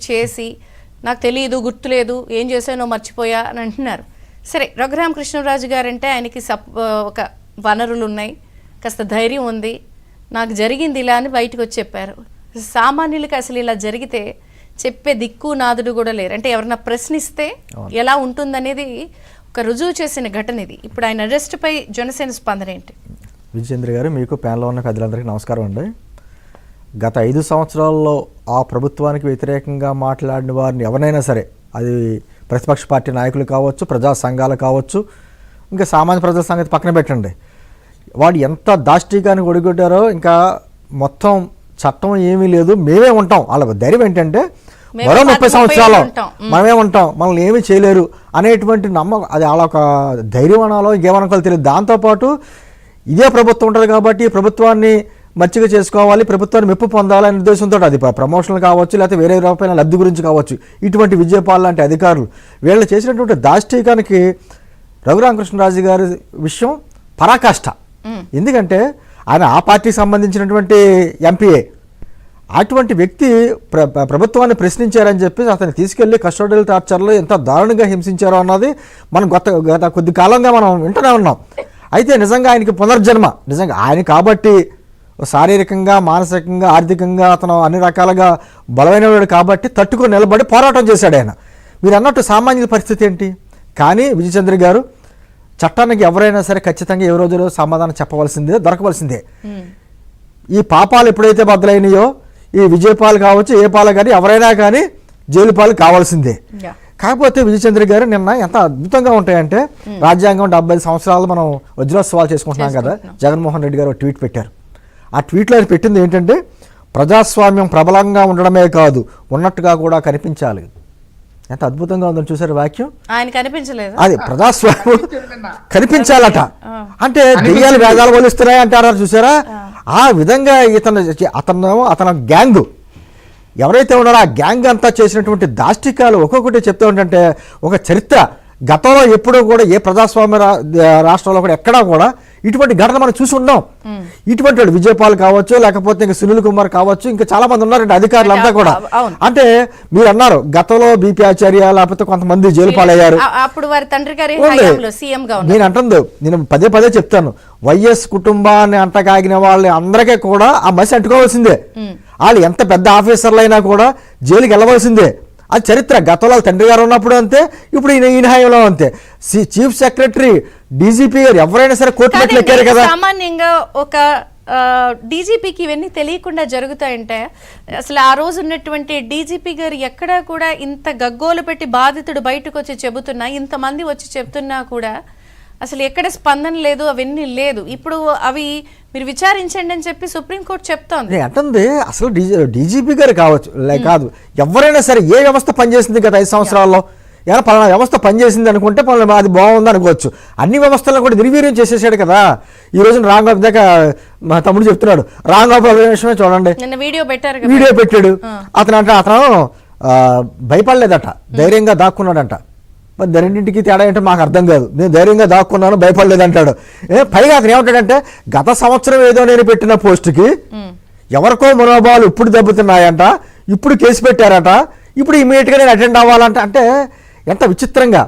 చేసి నాకు తెలియదు గుర్తులేదు ఏం చేశానో మర్చిపోయా అని అంటున్నారు. సరే, రఘురామకృష్ణరాజు గారంటే ఆయనకి ఒక వనరులు ఉన్నాయి, కాస్త ధైర్యం ఉంది, నాకు జరిగింది ఇలా అని బయటకు వచ్చి చెప్పారు. సామాన్యులకి అసలు ఇలా జరిగితే చెప్పే దిక్కు నాదుడు కూడా లేరు. అంటే ఎవరన్నా ప్రశ్నిస్తే ఎలా ఉంటుందనేది ఒక రుజువు చేసిన ఘటన ఇది. ఇప్పుడు ఆయన అరెస్ట్పై జనసేన స్పందన ఏంటి? విజయేంద్ర గారు, మీకు ప్యానెల్లో ఉన్న పెద్దలందరికీ నమస్కారం అండి. గత 5 సంవత్సరాల్లో ఆ ప్రభుత్వానికి వ్యతిరేకంగా మాట్లాడిన వారిని ఎవరైనా సరే, అది ప్రతిపక్ష పార్టీ నాయకులు కావచ్చు, ప్రజా సంఘాలు కావచ్చు, ఇంకా సామాన్య ప్రజల సంగతి పక్కన పెట్టండి, వాడు ఎంత దాష్టీకాన్ని ఒడిగొట్టారో, ఇంకా మొత్తం చట్టం ఏమీ లేదు, మేమే ఉంటాం, వాళ్ళ ధైర్యం ఏంటంటే మరో 30 సంవత్సరాలు మనమే ఉంటాం, మనల్ని ఏమీ చేయలేరు అనేటువంటి నమ్మకం. అది వాళ్ళ ఒక ధైర్యం అనాలో ఇంకేమనుకోవాలి తెలియదు. దాంతోపాటు ఇదే ప్రభుత్వం ఉంటుంది కాబట్టి ప్రభుత్వాన్ని మచ్చిగా చేసుకోవాలి, ప్రభుత్వాన్ని మెప్పు పొందాలనే ఉద్దేశంతో, అది ప్రమోషన్లు కావచ్చు, లేకపోతే వేరే రూపాయల లబ్ధి గురించి కావచ్చు, ఇటువంటి విజయపాల్ లాంటి అధికారులు వీళ్ళు చేసినటువంటి దాష్టీకానికి రఘురామకృష్ణరాజు గారి విషయం పరాకాష్ట. ఎందుకంటే ఆయన ఆ పార్టీకి సంబంధించినటువంటి ఎంపీఏ. అటువంటి వ్యక్తి ప్రభుత్వాన్ని ప్రశ్నించారని చెప్పి అతన్ని తీసుకెళ్లి కస్టోడియల్ టార్చర్లో ఎంత దారుణంగా హింసించారో అన్నది మనం గత కొద్ది కాలంగా మనం వింటూనే ఉన్నాం. అయితే నిజంగా ఆయనకి పునర్జన్మ, నిజంగా ఆయన కాబట్టి శారీరకంగా, మానసికంగా, ఆర్థికంగా అతను అన్ని రకాలుగా బలమైనవాడు కాబట్టి తట్టుకొని నిలబడి పోరాటం చేశాడు ఆయన. మీరు అన్నట్టు సామాన్య పరిస్థితి ఏంటి? కానీ విజయచంద్ర గారు, చట్టానికి ఎవరైనా సరే ఖచ్చితంగా ఏ రోజులో సమాధానం చెప్పవలసిందే, దొరకవలసిందే. ఈ పాపాలు ఎప్పుడైతే బద్దలైనయో, ఈ విజయపాల్ కావచ్చు, ఏ పాల కానీ ఎవరైనా కానీ జైలు పాలు కావాల్సిందే. కాకపోతే విజయచంద్ర గారు నిన్న ఎంత అద్భుతంగా ఉంటాయంటే, రాజ్యాంగం 75 సంవత్సరాలు మనం వజ్రోత్సవాలు చేసుకుంటున్నాం కదా, జగన్మోహన్ రెడ్డి గారు ఒక ట్వీట్ పెట్టారు. ఆ ట్వీట్లో ఆయన పెట్టింది ఏంటంటే, ప్రజాస్వామ్యం ప్రబలంగా ఉండడమే కాదు, ఉన్నట్టుగా కూడా కనిపించాలి. ఎంత అద్భుతంగా ఉందని చూసారు వాక్యం. ఆయన కనిపించలేదు, అది ప్రజాస్వామ్యం కనిపించాలట. అంటే దెయ్యాలు వేదాలు పోలిస్తున్నాయి అంటారా, చూసారా? ఆ విధంగా అతను గ్యాంగ్ ఎవరైతే ఉన్నారో ఆ గ్యాంగ్ అంతా చేసినటువంటి దాష్టికాలు ఒక్కొక్కటి చెప్తూ ఉంటే ఒక చరిత్ర. గతంలో ఎప్పుడూ కూడా ఏ ప్రజాస్వామ్య రాష్ట్రంలో కూడా ఎక్కడా కూడా ఇటువంటి ఘటన మనం చూసి ఉన్నాం. ఇటువంటి వాడు విజయపాల్ కావచ్చు, లేకపోతే ఇంకా సునీల్ కుమార్ కావచ్చు, ఇంకా చాలా మంది ఉన్నారండి అధికారులు అంతా కూడా. అంటే మీరు అన్నారు గతంలో బీపీ ఆచార్య లేకపోతే కొంతమంది జైలు పాలయ్యారు. నేను అంటుంది, నేను పదే చెప్తాను, వైఎస్ కుటుంబాన్ని అంటకాగిన వాళ్ళని అందరికీ కూడా ఆ మసి అంటుకోవాల్సిందే. వాళ్ళు ఎంత పెద్ద ఆఫీసర్లు అయినా కూడా జైలుకి వెళ్ళవలసిందే. అది చరిత్ర. గతంలో తండ్రి గారు ఉన్నప్పుడు అంతే, ఇప్పుడు ఈయన హయాంలో అంతే. చీఫ్ సెక్రటరీ, డీజీపీ గారు ఎవరైనా సరే కోర్టు మెట్లు ఎక్కారు కదా. సామాన్యంగా ఒక డీజీపీకి ఇవన్నీ తెలియకుండా జరుగుతాయంటే, అసలు ఆ రోజు ఉన్నటువంటి డీజీపీ గారు ఎక్కడా కూడా ఇంత గగ్గోలు పెట్టి బాధితుడు బయటకు వచ్చి చెబుతున్నా, ఇంతమంది వచ్చి చెప్తున్నా కూడా అసలు ఎక్కడ స్పందన లేదు, అవన్నీ లేదు. ఇప్పుడు అవి మీరు విచారించండి అని చెప్పి సుప్రీంకోర్టు చెప్తోంది. అంటుంది అసలు డీజీపీ గారు కావచ్చు, కాదు ఎవరైనా సరే, ఏ వ్యవస్థ పనిచేసింది గత 5 సంవత్సరాల్లో, ఏమైనా పలానా వ్యవస్థ పనిచేసింది అనుకుంటే అది బాగుంది అనుకోవచ్చు. అన్ని వ్యవస్థలను కూడా నిర్వీర్యం చేసేసాడు కదా. ఈ రోజు రాంగోపాల్ దాకా మా తమ్ముడు చెప్తున్నాడు, రాంగోపాల్ విషయమే చూడండి, వీడియో పెట్టాడు. అతను భయపడలేదట, ధైర్యంగా దాక్కున్నాడంట. మరి రెండింటికి తేడా ఏంటో మాకు అర్థం కాదు. నేను ధైర్యంగా దాక్కున్నాను, భయపడలేదంటాడు. పైగా అతను ఏమంటాడంటే, గత సంవత్సరం ఏదో నేను పెట్టిన పోస్టుకి ఎవరికో మనోభావాలు ఇప్పుడు దెబ్బతున్నాయంట, ఇప్పుడు కేసు పెట్టారట, ఇప్పుడు ఇమీడియట్గా నేను అటెండ్ అవ్వాలంట. అంటే ఎంత విచిత్రంగా.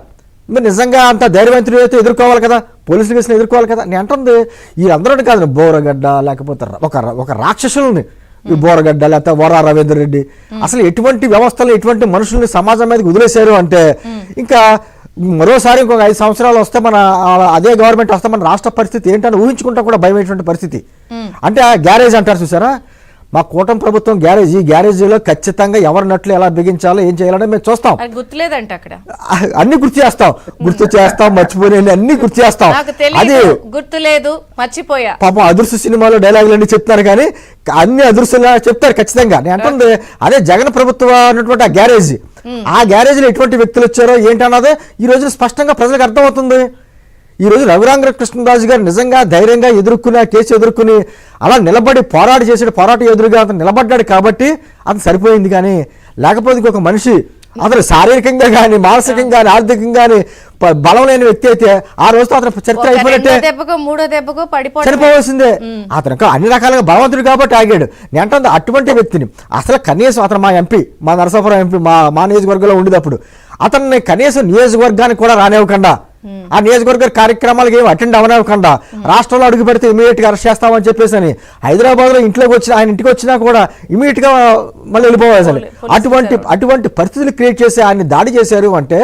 మీరు నిజంగా అంత ధైర్యవంతులు అయితే ఎదుర్కోవాలి కదా, పోలీసులు కేసులు ఎదుర్కోవాలి కదా. నేను అంటుంది వీళ్ళందరూ కాదు, బోరగడ్డ లేకపోతే ఒక రాక్షసుల్ని, ఈ బోరగడ్డ లేకపోతే వరా రవీంద్ర రెడ్డి, అసలు ఎటువంటి వ్యవస్థలు ఎటువంటి మనుషుల్ని సమాజం మీదకి వదిలేశారు అంటే, ఇంకా మరోసారి ఇంకొక 5 సంవత్సరాలు వస్తే మన అదే గవర్నమెంట్ వస్తే మన రాష్ట్ర పరిస్థితి ఏంటని ఊహించుకుంటా కూడా భయమైనటువంటి పరిస్థితి. అంటే ఆ గ్యారేజ్ అంటారు చూసారా, మా కూటమి ప్రభుత్వం గ్యారేజ్, ఈ గ్యారేజీలో ఖచ్చితంగా ఎవరి నట్లు ఎలా బిగించాలో ఏం చేయాలని మేము చూస్తాం. గుర్తులేదంట అక్కడ, అన్ని గుర్తు చేస్తాం, మర్చిపోయి అన్ని గుర్తు చేస్తాం. అది గుర్తులేదు, మర్చిపోయా. పాపం అదృశ్య సినిమాలో డైలాగులు అన్ని చెప్తున్నారు, కానీ అన్ని అదృశ్యంగా చెప్తారు ఖచ్చితంగా. నేను అంటుంది అదే జగన్ ప్రభుత్వం అన్నటువంటి ఆ గ్యారేజీ. ఆ గ్యారేజీలో ఎటువంటి వ్యక్తులు వచ్చారో ఏంటన్నదే ఈ రోజు స్పష్టంగా ప్రజలకు అర్థమవుతుంది. ఈ రోజు రఘురామకృష్ణరాజు గారు నిజంగా ధైర్యంగా ఎదుర్కొని, ఆ కేసు ఎదుర్కొని అలా నిలబడి పోరాట ఎదురుగా అతను నిలబడ్డాడు కాబట్టి అతను సరిపోయింది. కానీ లేకపోతే ఇంకొక మనిషి అతను శారీరకంగా కానీ మానసికంగా కానీ ఆర్థికంగా కానీ బలం లేని వ్యక్తి అయితే ఆ రోజుతో అతను చరిత్ర అయిపోయినట్టే, దెబ్బకో మూడో దెబ్బకో పడిపోవడం. చనిపోవాల్సిందే. అతను అన్ని రకాలుగా బలవంతుడు కాబట్టి ఆగాడు. నేను అంటుంది అటువంటి వ్యక్తిని అసలు కనీసం అతను మా ఎంపీ, మా నరసాపురం ఎంపీ, మా నియోజకవర్గంలో ఉండేటప్పుడు అతన్ని కనీసం నియోజకవర్గానికి కూడా రానివ్వకుండా, ఆ నియోజకవర్గ కార్యక్రమాలకు ఏమి అటెండ్ అవనివ్వకుండా రాష్ట్రంలో అడుగు పెడితే ఇమీడియట్ గా అరెస్ట్ చేస్తామని చెప్పేసి అని హైదరాబాద్ లో ఇంట్లోకి వచ్చిన ఆయన ఇంటికి వచ్చినా కూడా ఇమీడియట్ గా మళ్ళీ వెళ్ళిపోవాలి. అటువంటి పరిస్థితులు క్రియేట్ చేసి ఆయన్ని దాడి చేశారు అంటే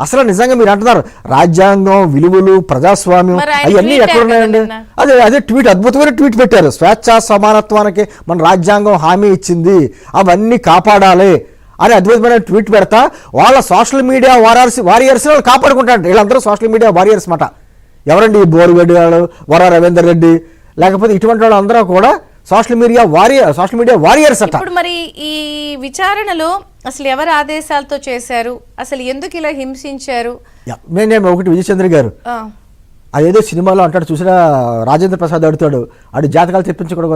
అసలు నిజంగా మీరు అంటున్నారు రాజ్యాంగం విలువలు ప్రజాస్వామ్యం అవన్నీ ఎక్కడున్నాయండి? అదే ట్వీట్, అద్భుతమైన ట్వీట్ పెట్టారు. స్వేచ్ఛ సమానత్వానికి మన రాజ్యాంగం హామీ ఇచ్చింది, అవన్నీ కాపాడాలి అని అద్భుతమైన ట్వీట్ పెడతా వాళ్ళ సోషల్ మీడియా వారియర్స్ వాళ్ళు కాపాడుకుంటారు. వీళ్ళందరూ సోషల్ మీడియా వారియర్స్ మాట. ఎవరండి ఈ బోరుగడ్డి వాళ్ళు, వర రవీందర్ రెడ్డి, లేకపోతే ఇటువంటి వాళ్ళు అందరూ కూడా సోషల్ మీడియా వారియర్స్ అట. ఇప్పుడు మరి ఈ విచారణలో అసలు ఎవరు ఆదేశాలతో చేశారు, అసలు ఎందుకు ఇలా హింసించారు? నేను ఒకటి విజయచంద్ర గారు అదేదో సినిమాలో అంటాడు చూసినా రాజేంద్ర ప్రసాద్ అడుగుతాడు, అడు జాతకాలు తెప్పించకూడదు